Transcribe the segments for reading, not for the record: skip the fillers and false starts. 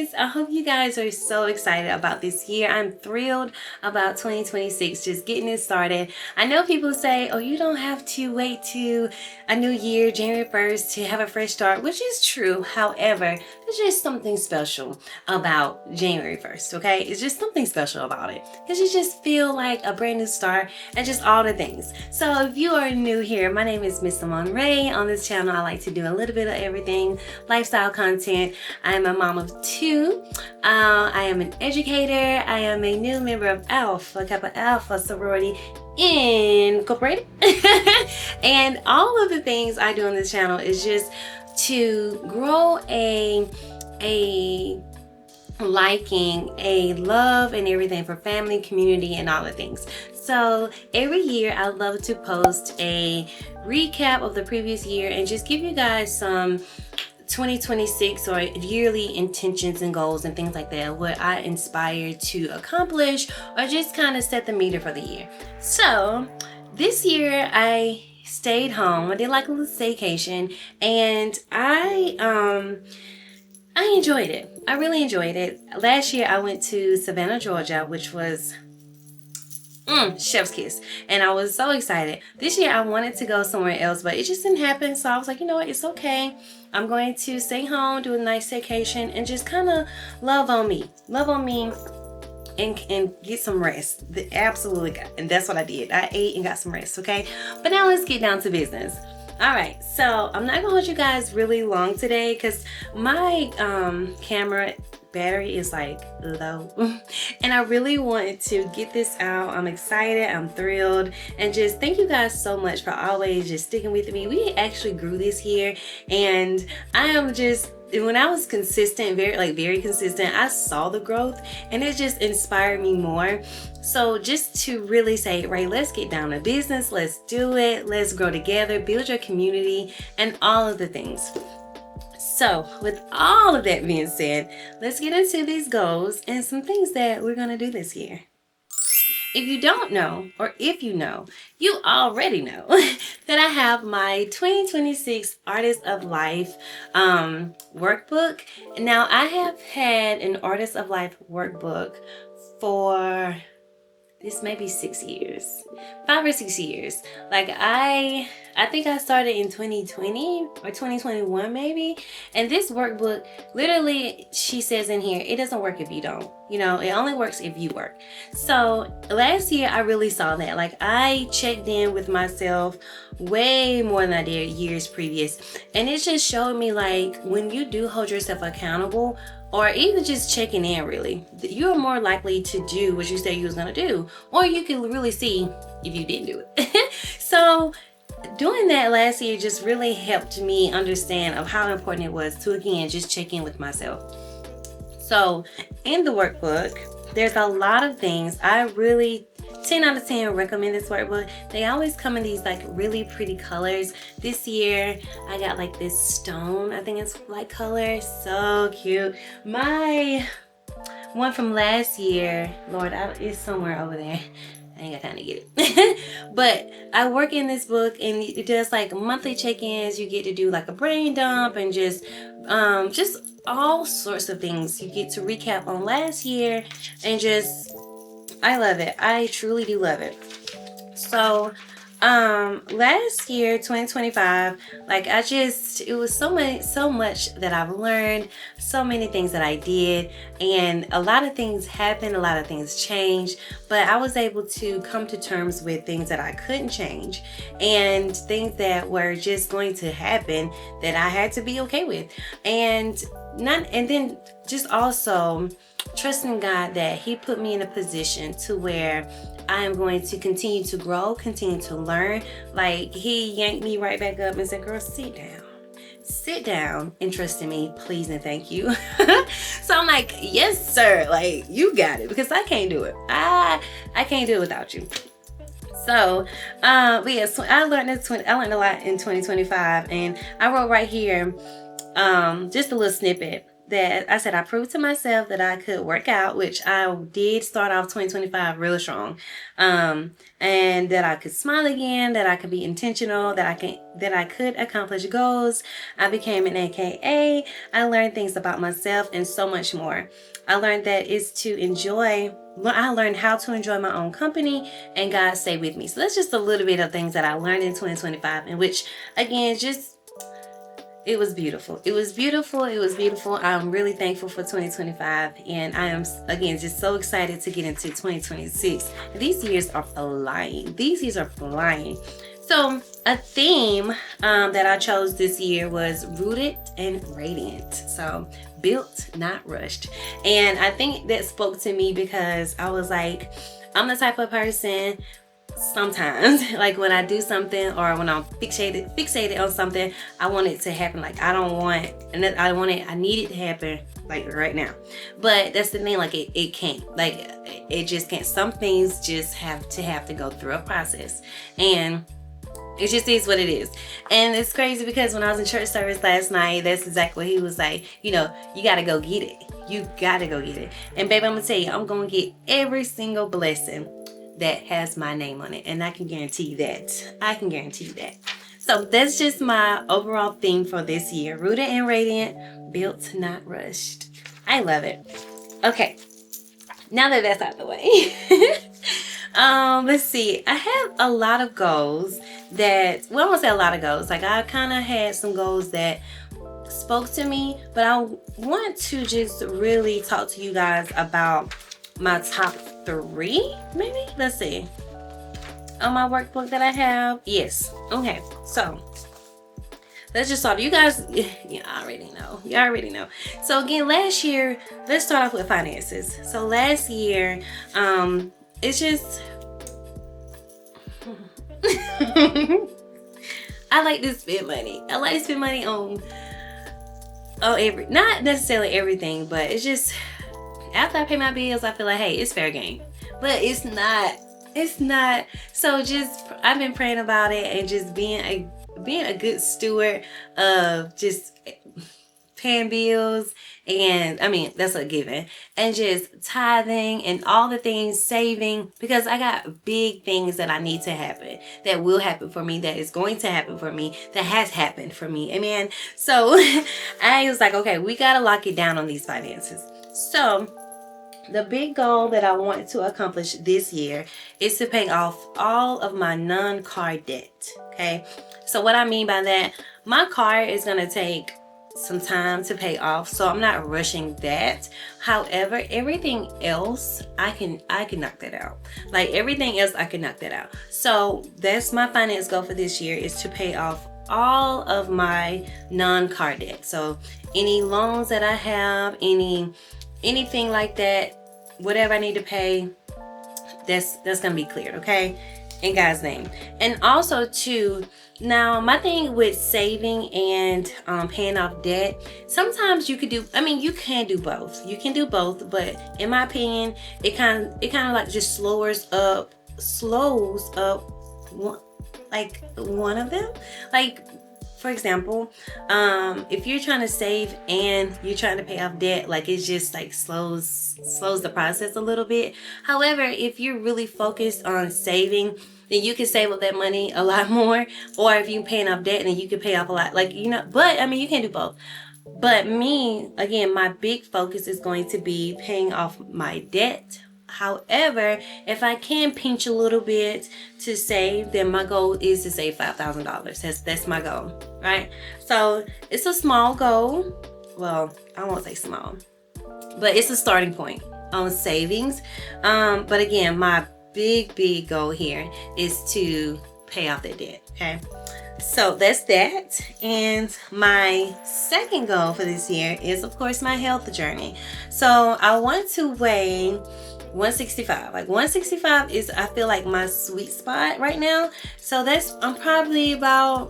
guys, I hope you guys are so excited about this year. I'm thrilled about 2026, just getting it started. I know people say, oh, you don't have to wait to a new year, January 1st, to have a fresh start, which is true. However, there's just something special about January 1st, okay? It's just something special about it because you just feel like a brand new start and just all the things. So if you are new here, my name is Miss Symone Ray. On this channel, I like to do a little bit of everything, lifestyle content. I'm a mom of two. I am an educator. I am a new member of Alpha Kappa Alpha sorority incorporated. And all of the things I do on this channel is just to grow a liking, a love and everything for family, community, and all the things. So every year I love to post a recap of the previous year and just give you guys some 2026 or yearly intentions and goals and things like that, what I inspire to accomplish or just kind of set the meter for the year. So this year I stayed home. I did like a little staycation, and I enjoyed it. I really enjoyed it. Last year I went to Savannah, Georgia, which was chef's kiss, and I was so excited. This year I wanted to go somewhere else, but it just didn't happen. So I was like, you know what, it's okay. I'm going to stay home, do a nice vacation, and just kind of love on me, and get some rest. Absolutely got, and that's what I did. I ate and got some rest. Okay, but now let's get down to business. All right, so I'm not gonna hold you guys really long today because my camera battery is like low and I really wanted to get this out. I'm excited, I'm thrilled, and just thank you guys so much for always just sticking with me. We actually grew this year, and I am just, when I was consistent, very consistent, I saw the growth and it just inspired me more. So just to really say, Ray, let's get down to business, let's do it, let's grow together, build your community, and all of the things. So with all of that being said, let's get into these goals and some things that we're gonna do this year. If you don't know, or if you know, you already know that I have my 2026 Artist of Life workbook. Now, I have had an Artist of Life workbook for this may be 6 years, 5 or 6 years. Like I think I started in 2020 or 2021 maybe. And this workbook, literally, she says in here, it doesn't work if you don't. You know, it only works if you work. So last year I really saw that. Like I checked in with myself way more than I did years previous. And it just showed me, like, when you do hold yourself accountable, or even just checking in, really, you're more likely to do what you said you was gonna do, or you can really see if you didn't do it. So doing that last year just really helped me understand of how important it was to, again, just check in with myself. So in the workbook, there's a lot of things. I really 10 out of 10 recommend this workbook. They always come in these like really pretty colors. This year I got like this stone, I think it's light color, so cute. My one from last year, Lord, it's somewhere over there. I ain't got time to get it. But I work in this book, and it does like monthly check-ins. You get to do like a brain dump and just all sorts of things. You get to recap on last year, and just, I love it. I truly do love it. So last year, 2025, like it was so much that I've learned, so many things that I did, and a lot of things happened, a lot of things changed, but I was able to come to terms with things that I couldn't change and things that were just going to happen that I had to be okay with. And then just also trusting God that He put me in a position to where I am going to continue to grow, continue to learn. Like He yanked me right back up and said, girl, sit down and trust in me, please and thank you. So I'm like, yes, sir. Like, you got it, because I can't do it. I can't do it without you. So, but yeah, so I learned a lot in 2025, and I wrote right here, just a little snippet. that I said I proved to myself that I could work out, which I did start off 2025 really strong. And that I could smile again, that I could be intentional, that I could accomplish goals. I became an AKA. I learned things about myself and so much more. I learned that it's to enjoy. I learned how to enjoy my own company, and God stay with me. So that's just a little bit of things that I learned in 2025, in which, again, it was beautiful. It was beautiful. It was beautiful. I'm really thankful for 2025. And I am, again, just so excited to get into 2026. These years are flying. These years are flying. So a theme that I chose this year was rooted and radiant. So built, not rushed. And I think that spoke to me because I was like, I'm the type of person sometimes, like when I do something or when I'm fixated on something, I want it to happen. Like I need it to happen like right now. But that's the thing, like it can't. Like it just can't. Some things just have to go through a process. And it just is what it is. And it's crazy because when I was in church service last night, that's exactly what he was like, you gotta go get it. You gotta go get it. And baby, I'm gonna tell you, I'm gonna get every single blessing that has my name on it. And I can guarantee you that. I can guarantee you that. So that's just my overall theme for this year. Rooted and radiant, built, not rushed. I love it. Okay. Now that that's out of the way. Let's see. I have a lot of goals I won't say a lot of goals. Like I kind of had some goals that spoke to me, but I want to just really talk to you guys about my top 3, maybe? Let's see. On my workbook that I have. Yes. Okay. So let's just start. You guys, you already know. You already know. So again, last year, let's start off with finances. So last year, it's just I like to spend money. I like to spend money on not necessarily everything, but it's just after I pay my bills, I feel like, hey, it's fair game. But it's not. So just I've been praying about it and just being a good steward of just paying bills, and I mean that's a given, and just tithing and all the things, saving, because I got big things that I need to happen, that will happen for me, that is going to happen for me, that has happened for me. Amen. So I was like, okay, we gotta lock it down on these finances. So the big goal that I want to accomplish this year is to pay off all of my non-car debt. Okay. So what I mean by that, my car is gonna take some time to pay off, so I'm not rushing that. However, everything else I can knock that out. Like everything else I can knock that out. So that's my finance goal for this year, is to pay off all of my non-car debt. So any loans that I have, anything like that, whatever I need to pay, that's gonna be cleared, okay? In God's name. And also too, now my thing with saving and paying off debt, sometimes you can do both. You can do both, but in my opinion, it kind of like just slows up one of them. Like for example, if you're trying to save and you're trying to pay off debt, like it just like slows the process a little bit. However, if you're really focused on saving, then you can save up that money a lot more. Or if you're paying off debt, then you can pay off a lot. But I mean, you can do both. But me, again, my big focus is going to be paying off my debt. However, if I can pinch a little bit to save, then my goal is to save $5,000. That's my goal, right? So it's a small goal. Well, I won't say small, but it's a starting point on savings. But again, my big goal here is to pay off that debt, okay? So that's that. And my second goal for this year is, of course, my health journey. So I want to weigh 165. Like 165 is, I feel like, my sweet spot right now. So I'm probably about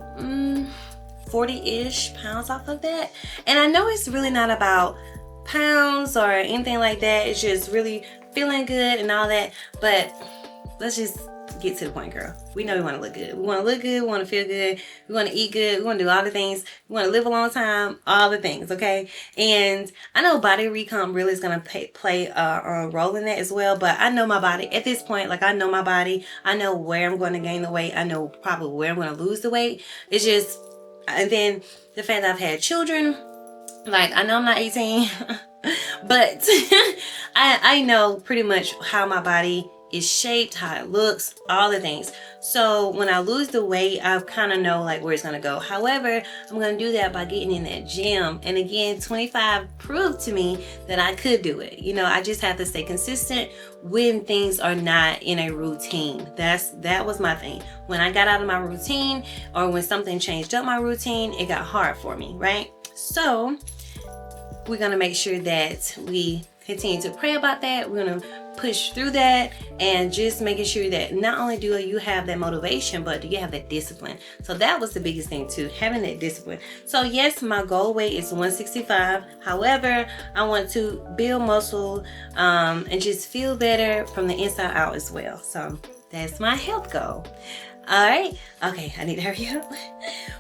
40-ish pounds off of that. And I know it's really not about pounds or anything like that. It's just really feeling good and all that. But let's just get to the point, girl. We know we want to look good. We want to look good. We want to feel good. We want to eat good. We want to do all the things. We want to live a long time. All the things, okay? And I know body recomp really is going to play a role in that as well. But I know my body at this point. Like, I know my body. I know where I'm going to gain the weight. I know probably where I'm going to lose the weight. It's just, and then the fact that I've had children. Like, I know I'm not 18, but I know pretty much how my body is shaped, how it looks, all the things. So when I lose the weight, I kind of know like where it's gonna go. However, I'm gonna do that by getting in that gym. And again, 25 proved to me that I could do it. You know, I just have to stay consistent when things are not in a routine. That was my thing. When I got out of my routine, or when something changed up my routine, it got hard for me, right? So we're gonna make sure that we continue to pray about that. We're gonna push through that, and just making sure that not only do you have that motivation, but do you have that discipline. So that was the biggest thing too, having that discipline. So yes, my goal weight is 165. However, I want to build muscle and just feel better from the inside out as well. So that's my health goal. All right. Okay, I need to hurry up.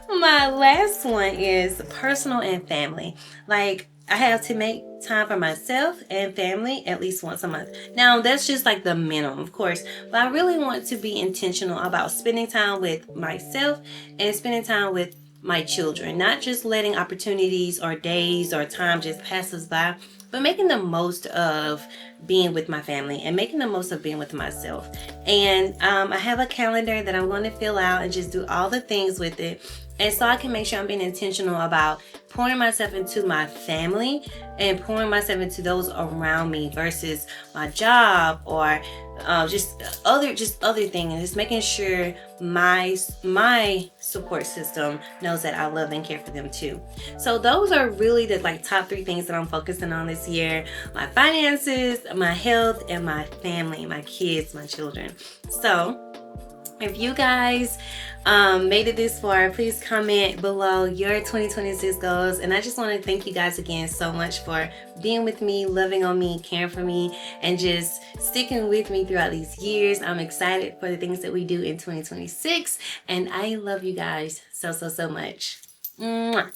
My last one is personal and family. Like, I have to make time for myself and family at least once a month. Now, that's just like the minimum, of course, but I really want to be intentional about spending time with myself and spending time with my children, not just letting opportunities or days or time just pass us by, but making the most of being with my family and making the most of being with myself. And I have a calendar that I'm going to fill out and just do all the things with it. And so I can make sure I'm being intentional about pouring myself into my family and pouring myself into those around me versus my job or just other things, and just making sure my support system knows that I love and care for them too. So those are really the like top 3 things that I'm focusing on this year: my finances, my health, and my family, my kids, my children. So if you guys made it this far, please comment below your 2026 goals. And I just want to thank you guys again so much for being with me, loving on me, caring for me, and just sticking with me throughout these years. I'm excited for the things that we do in 2026. And I love you guys so much. Mwah.